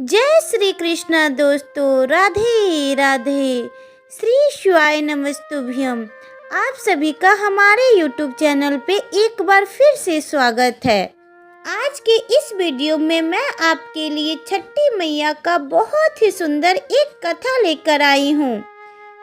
जय श्री कृष्णा दोस्तों, राधे राधे। श्री शिवाय नमस्तुभ्यम। आप सभी का हमारे YouTube चैनल पे एक बार फिर से स्वागत है। आज के इस वीडियो में मैं आपके लिए छठी मैया का बहुत ही सुंदर एक कथा लेकर आई हूँ।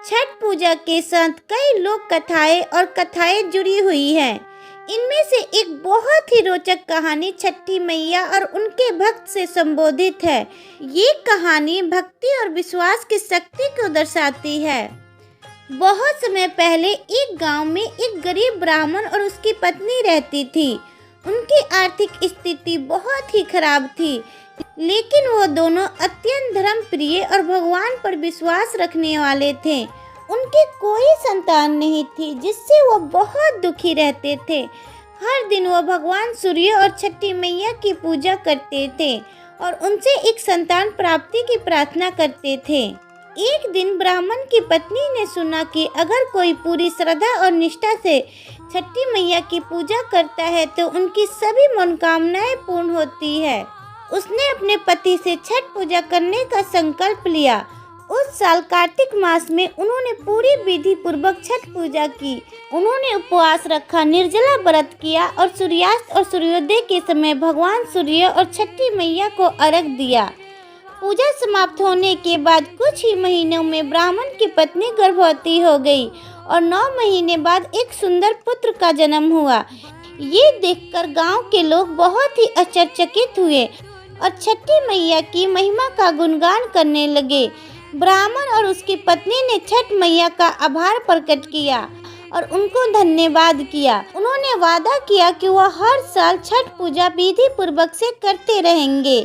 छठ पूजा के साथ कई लोक कथाएं और कथाएं जुड़ी हुई हैं। इनमें से एक बहुत ही रोचक कहानी छठी मैया और उनके भक्त से संबोधित है। ये कहानी भक्ति और विश्वास की शक्ति को दर्शाती है। बहुत समय पहले एक गांव में एक गरीब ब्राह्मण और उसकी पत्नी रहती थी। उनकी आर्थिक स्थिति बहुत ही खराब थी, लेकिन वो दोनों अत्यंत धर्मप्रिय और भगवान पर विश्वास रखने वाले थे। उनकी कोई संतान नहीं थी, जिससे वो बहुत दुखी रहते थे। हर दिन वो भगवान सूर्य और छठी मैया की पूजा करते थे और उनसे एक संतान प्राप्ति की प्रार्थना करते थे। एक दिन ब्राह्मण की पत्नी ने सुना कि अगर कोई पूरी श्रद्धा और निष्ठा से छठी मैया की पूजा करता है तो उनकी सभी मनोकामनाएं पूर्ण होती है। उसने अपने पति से छठ पूजा करने का संकल्प लिया। उस साल कार्तिक मास में उन्होंने पूरी विधि पूर्वक छठ पूजा की। उन्होंने उपवास रखा, निर्जला व्रत किया और सूर्यास्त और सूर्योदय के समय भगवान सूर्य और छठी मैया को अर्घ दिया। पूजा समाप्त होने के बाद कुछ ही महीनों में ब्राह्मण की पत्नी गर्भवती हो गई और 9 महीने बाद एक सुंदर पुत्र का जन्म हुआ। ये देखकर गांव के लोग बहुत ही आश्चर्यचकित हुए और छठी मैया की महिमा का गुणगान करने लगे। ब्राह्मण और उसकी पत्नी ने छठ मैया का आभार प्रकट किया और उनको धन्यवाद किया। उन्होंने वादा किया कि वह हर साल छठ पूजा विधि पूर्वक से करते रहेंगे।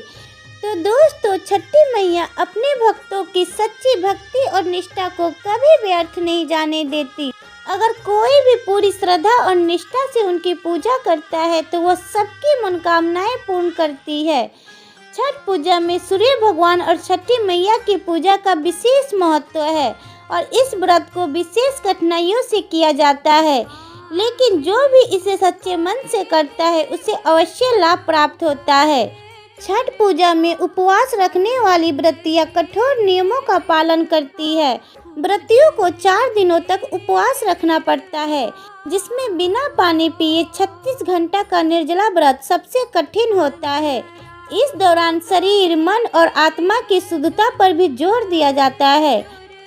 तो दोस्तों, छठी मैया अपने भक्तों की सच्ची भक्ति और निष्ठा को कभी व्यर्थ नहीं जाने देती। अगर कोई भी पूरी श्रद्धा और निष्ठा से उनकी पूजा करता है तो वह सबकी मनोकामनाएं पूर्ण करती है। छठ पूजा में सूर्य भगवान और छठी मैया की पूजा का विशेष महत्व है और इस व्रत को विशेष कठिनाइयों से किया जाता है, लेकिन जो भी इसे सच्चे मन से करता है उसे अवश्य लाभ प्राप्त होता है। छठ पूजा में उपवास रखने वाली व्रतियाँ कठोर नियमों का पालन करती है। व्रतियों को 4 दिनों तक उपवास रखना पड़ता है, जिसमें बिना पानी पिए 36 घंटा का निर्जला व्रत सबसे कठिन होता है। इस दौरान शरीर, मन और आत्मा की शुद्धता पर भी जोर दिया जाता है।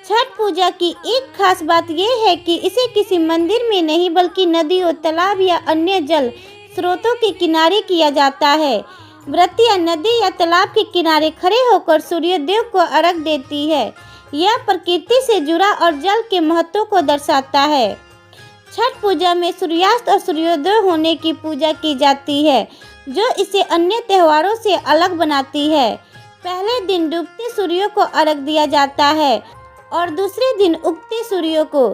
छठ पूजा की एक खास बात यह है कि इसे किसी मंदिर में नहीं बल्कि नदियों, तालाब या अन्य जल स्रोतों के किनारे किया जाता है। व्रतियाँ नदी या तालाब के किनारे खड़े होकर सूर्यदेव को अर्घ देती है। यह प्रकृति से जुड़ा और जल के महत्व को दर्शाता है। छठ पूजा में सूर्यास्त और सूर्योदय होने की पूजा की जाती है, जो इसे अन्य त्योहारों से अलग बनाती है। पहले दिन डूबते सूर्य को अर्घ दिया जाता है और दूसरे दिन उगते सूर्य को।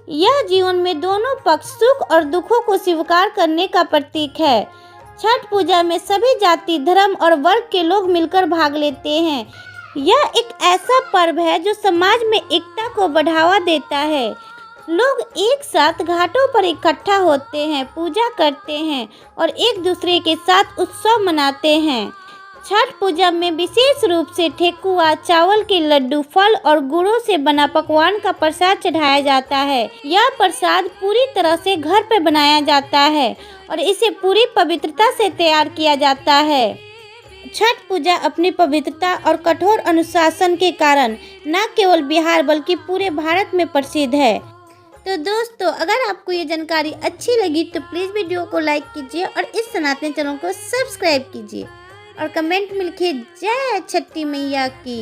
यह जीवन में दोनों पक्ष, सुख और दुखों को स्वीकार करने का प्रतीक है। छठ पूजा में सभी जाति, धर्म और वर्ग के लोग मिलकर भाग लेते हैं। यह एक ऐसा पर्व है जो समाज में एकता को बढ़ावा देता है। लोग एक साथ घाटों पर इकट्ठा होते हैं, पूजा करते हैं और एक दूसरे के साथ उत्सव मनाते हैं। छठ पूजा में विशेष रूप से ठेकुआ, चावल के लड्डू, फल और गुड़ों से बना पकवान का प्रसाद चढ़ाया जाता है। यह प्रसाद पूरी तरह से घर पर बनाया जाता है और इसे पूरी पवित्रता से तैयार किया जाता है। छठ पूजा अपनी पवित्रता और कठोर अनुशासन के कारण न केवल बिहार बल्कि पूरे भारत में प्रसिद्ध है। तो दोस्तों, अगर आपको ये जानकारी अच्छी लगी तो प्लीज़ वीडियो को लाइक कीजिए और इस सनातन चैनल को सब्सक्राइब कीजिए और कमेंट में लिखिए जय छठी मैया की।